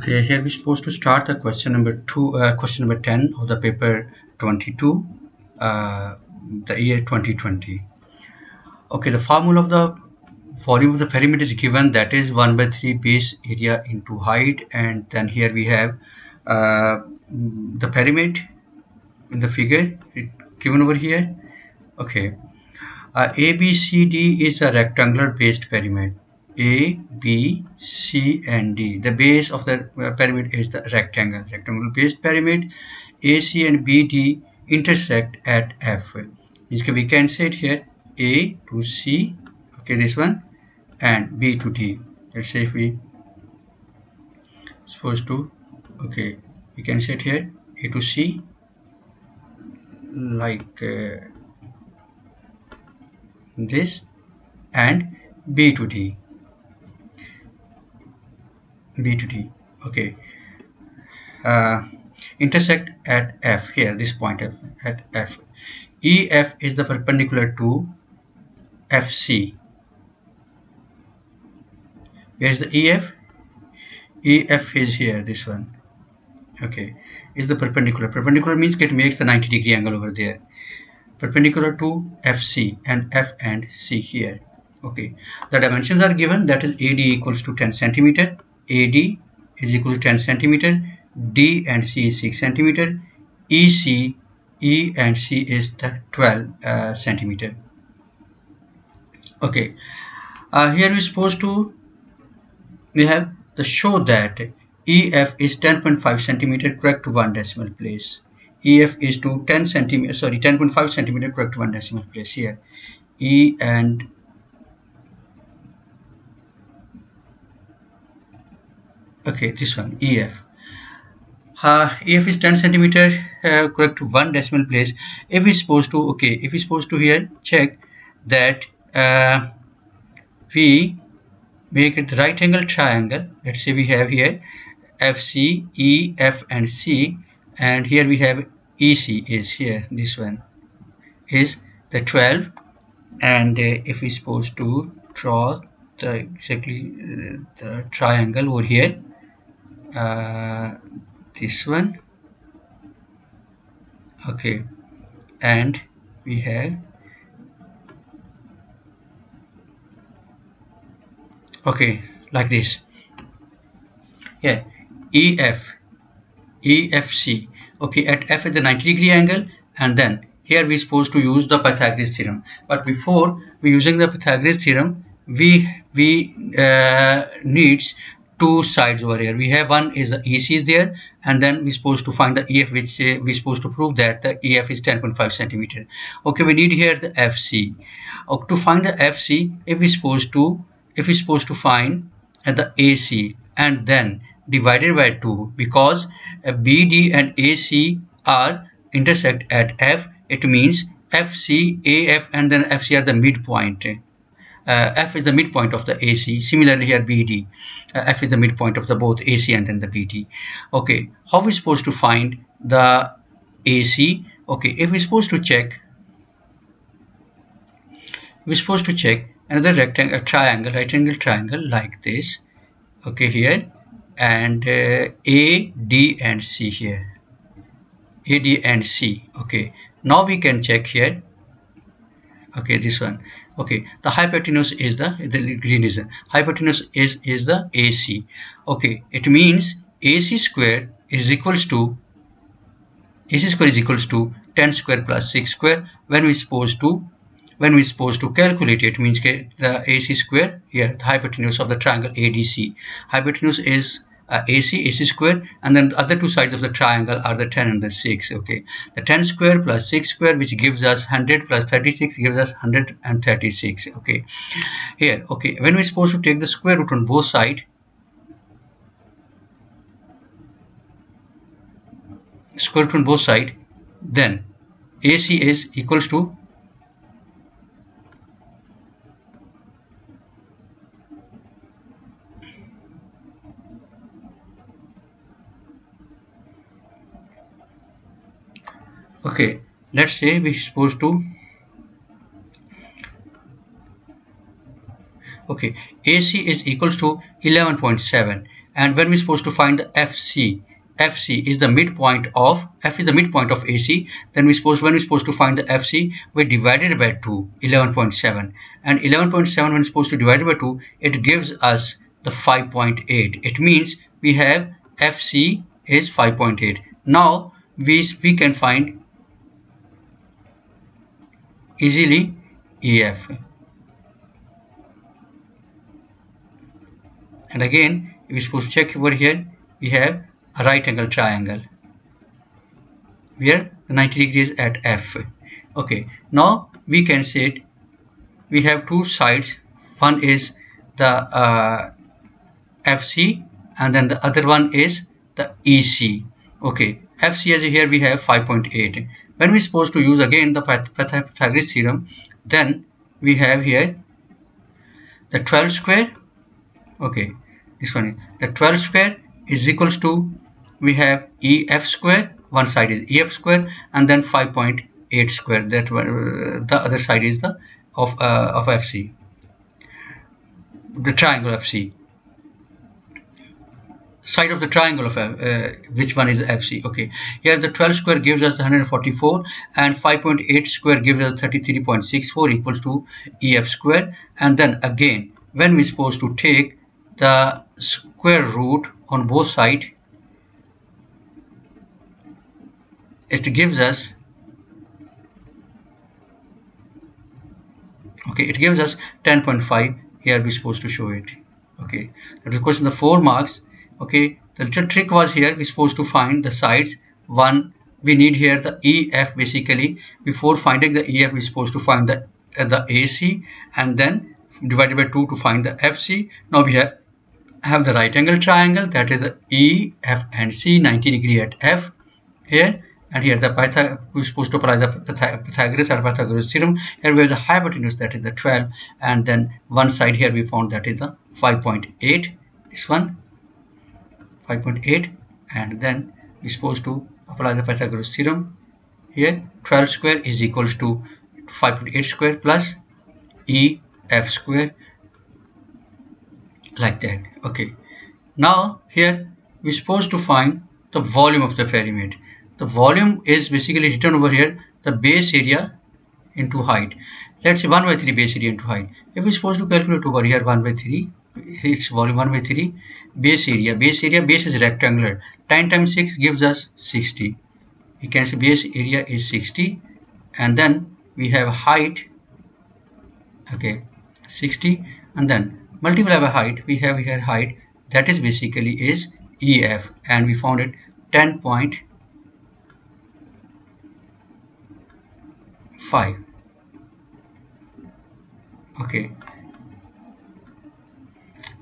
Okay, here we're supposed to start the question number 10 of the paper 22, the year 2020. Okay, the formula of the volume of the pyramid is given, that is 1 by 3 base area into height, and then here we have the pyramid in the figure given over here. Okay, ABCD is a rectangular based pyramid. A, B, C and D. The base of the pyramid is the rectangular based pyramid. A, C and B, D intersect at F. We can say it here A to C, okay, this one, and B to D. Let's say if we supposed to, okay, we can say it here A to C, like this, and B to D. Okay, intersect at F, here this point at F. EF is the perpendicular to FC. Where is the EF? EF is here, this one. Okay, is the perpendicular means it makes the 90-degree angle over there, perpendicular to FC and F and C here. Okay, the dimensions are given, that is AD equals to 10 centimeter, AD is equal to 10 centimeter, D and C is 6 centimeter, EC, E and C is the 12 centimeter. Okay, here we're supposed to, we have to show that EF is 10.5 centimeter correct to 1 decimal place. EF is to 10 centimeter, sorry, 10.5 centimeter correct to 1 decimal place here. E and okay, this one EF. EF is 10 centimeter correct to 1 decimal place. If we're supposed to, okay, if we're supposed to here check that we make it the right angle triangle. Let's say we have here FC, E, F and C, and here we have EC is here, this one is the 12, and if we're supposed to draw the exactly the triangle over here, this one, okay, and we have, okay, like this, yeah, EF, EFC, okay, at F is the 90-degree angle, and then here we're supposed to use the Pythagoras theorem. But before we using the Pythagoras theorem, we needs two sides over here. We have one is the EC is there, and then we're supposed to find the EF, which we're supposed to prove that the EF is 10.5 centimeter. Okay, we need here the FC. To find the FC, if we're supposed to find the AC and then divided by 2, because BD and AC are intersect at F, it means FC, AF and then FC are the midpoint. F is the midpoint of the AC. Similarly here BD, F is the midpoint of the both AC and then the BD. Okay, how are we supposed to find the AC? Okay, if we're supposed to check, another rectangle, right angle triangle like this. Okay, here, and A, D and C here, A, D and C. Okay, now we can check here. Okay, this one. Okay, the hypotenuse is the green is hypotenuse is the AC. Okay, it means AC square is equals to 10 square plus 6 square. When we supposed to calculate it, means the AC square here, the hypotenuse of the triangle ADC. Hypotenuse is AC square, and then the other two sides of the triangle are the 10 and the 6. Okay, the 10 square plus 6 square, which gives us 100, plus 36 gives us 136. Okay, here, okay, when we're supposed to take the square root on both sides, then AC is equals to okay, let's say we're supposed to, okay, AC is equals to 11.7 and when we're supposed to find the FC, FC is the midpoint of F is the midpoint of AC, then when we're supposed to find the FC, we divide it by 2, 11.7, and 11.7 when supposed to divide it by 2, it gives us the 5.8. It means we have FC is 5.8. Now we can find easily EF. And again, if we're supposed to check over here, we have a right angle triangle where the 90 degrees at F. Okay, now we can say we have two sides. One is the FC, and then the other one is the EC. Okay, FC as here we have 5.8. When we're supposed to use again the Pythagoras theorem, then we have here the 12 square. Okay, this one, the 12 square is equals to, we have EF square, one side is EF square, and then 5.8 square, that one, the other side is the of FC, the triangle FC, side of the triangle of which one is FC. Okay, here the 12 square gives us 144, and 5.8 square gives us 33.64 equals to EF square. And then again, when we're supposed to take the square root on both sides, it gives us, okay, it gives us 10.5. Here we're supposed to show it. Okay, that was question the 4 marks. Okay, the little trick was here we're supposed to find the sides. One, we need here the EF. Basically, before finding the EF, we're supposed to find the AC, and then divided by 2 to find the FC. Now we have the right angle triangle, that is the E, F and C, 90 degree at F here, and here we're supposed to apply the Pythagoras or Pythagoras theorem. Here we have the hypotenuse, that is the 12, and then one side here we found that is the 5.8, this one 5.8, and then we're supposed to apply the Pythagoras theorem. Here 12 square is equals to 5.8 square plus EF square, like that. Okay, now here we're supposed to find the volume of the pyramid. The volume is basically written over here, the base area into height. Let's say 1 by 3 base area into height. If we're supposed to calculate over here 1 by 3, it's volume 1 by 3, base area, base is rectangular, 10 times 6 gives us 60. We can say base area is 60, and then we have height, okay, 60, and then multiply by height, we have here height, that is basically is EF, and we found it 10.5. okay,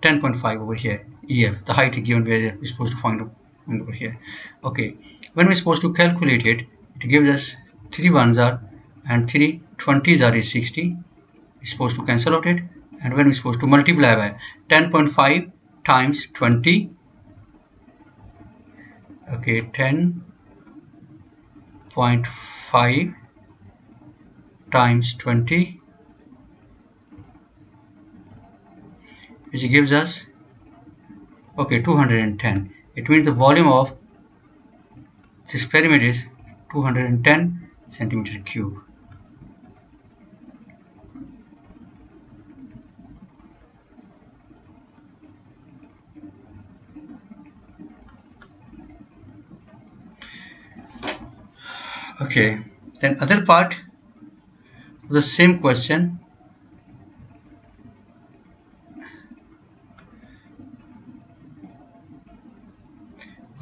10.5 over here, EF, the height given where we're supposed to find over here. Okay, when we're supposed to calculate it, it gives us 3 ones are and 3 20s are is 60. We're supposed to cancel out it, and when we're supposed to multiply by 10.5 times 20, okay, 10.5 times 20, which gives us, okay, 210. It means the volume of this pyramid is 210 centimeter cube. Okay, then other part of the same question.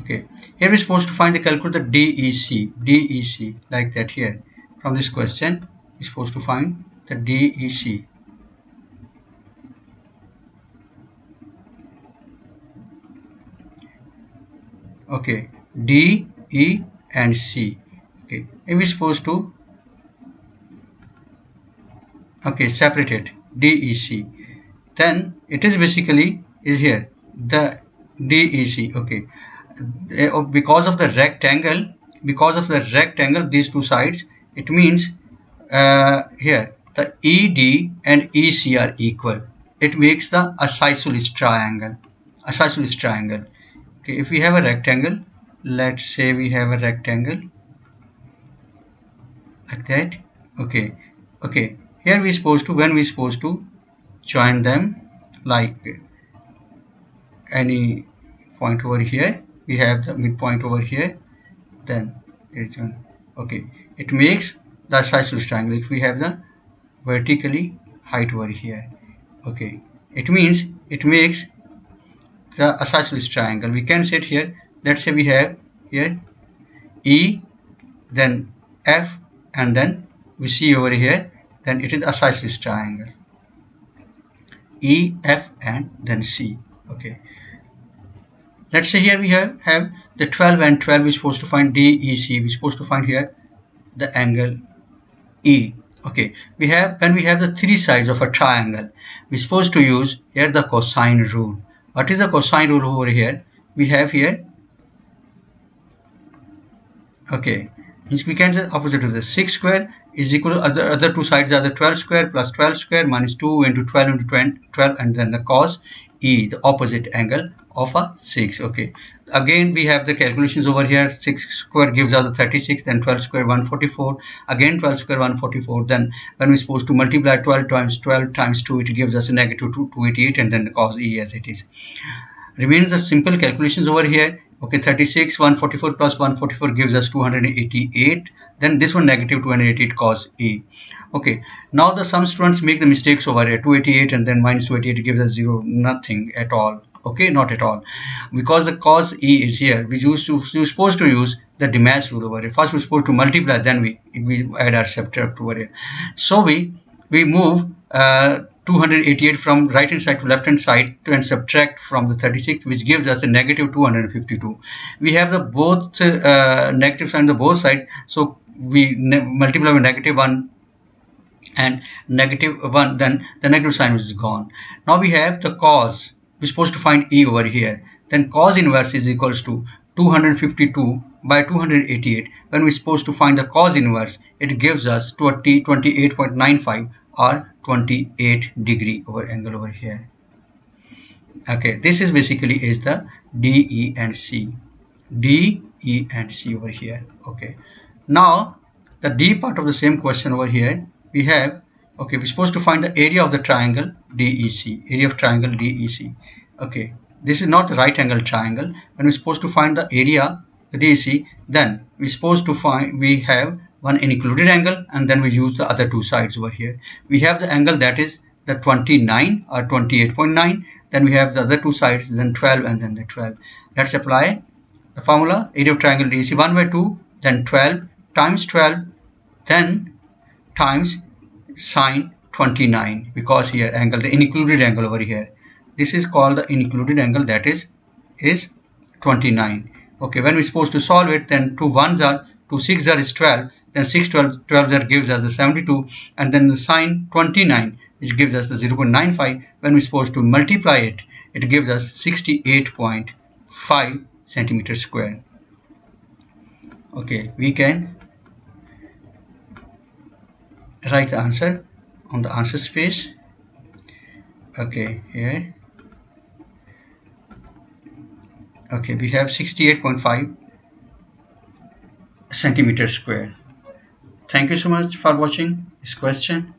Okay, here we're supposed to find the calculate the DEC, like that. Here from this question we're supposed to find the DEC. Okay, D, E and C. Okay, if we're supposed to, okay, separate it, DEC, then it is basically is here the DEC. Okay, because of the rectangle, these two sides, it means here the ED and EC are equal. It makes the isosceles triangle. Okay, if we have a rectangle, let's say we have a rectangle like that. Okay, okay, here we supposed to, when we supposed to join them like any point over here, we have the midpoint over here, then it's okay, it makes the isosceles triangle. If we have the vertically height over here, okay, it means it makes the isosceles triangle. We can set here, let's say we have here E, then F, and then we see over here, then it is isosceles triangle E, F, and then C. Okay, let's say here we have the 12 and 12. We're supposed to find DEC. We're supposed to find here the angle E. Okay, we have, when we have the three sides of a triangle, we're supposed to use here the cosine rule. What is the cosine rule over here? We have here, okay, means we can say opposite of this. 6 square is equal to other two sides are the 12 square plus 12 square minus 2 into 12 into 12, and then the cos E, the opposite angle of a 6. Okay, again we have the calculations over here. 6 square gives us the 36, then 12 square 144, again 12 square 144, then when we're supposed to multiply 12 times 2, it gives us a negative 288, and then the cos E as it is. Remains the simple calculations over here. Okay, 36, 144 plus 144 gives us 288. Then this one negative 288 cos E. Okay, now the some students make the mistakes over here. 288 and then minus 288 gives us 0, nothing at all. Okay, not at all. Because the cos E is here, we're supposed to use the Dimas rule over here. First we're supposed to multiply, then we add our subtract over here. So we move 288 from right hand side to left hand side and subtract from the 36, which gives us a negative 252. We have the both negative sign on both sides, so we multiply with negative 1 and negative 1, then the negative sign is gone. Now we have the cos. We're supposed to find E over here. Then cos inverse is equals to 252 by 288. When we're supposed to find the cos inverse, it gives us 28.95 or 28 degree over angle over here. Okay, this is basically is the D, E, and C. D, E, and C over here. Okay, now the D part of the same question over here we have, okay, we're supposed to find the area of the triangle DEC, area of triangle DEC. Okay, this is not the right angle triangle. When we're supposed to find the area DEC, then we're supposed to find, we have one included angle, and then we use the other two sides over here. We have the angle that is the 29 or 28.9, then we have the other two sides, then 12 and then the 12. Let's apply the formula. Area of triangle DEC 1 by 2, then 12 times 12, then times sine 29, because here angle, the included angle over here, this is called the included angle, that is 29. Okay, when we're supposed to solve it, then 2 1s are 2 6 are is 12, then 6 12 are gives us the 72, and then the sine 29, which gives us the 0.95. when we're supposed to multiply it, it gives us 68.5 centimeters square. Okay, we can write the answer on the answer space. Okay, here, okay, we have 68.5 centimeters square. Thank you so much for watching this question.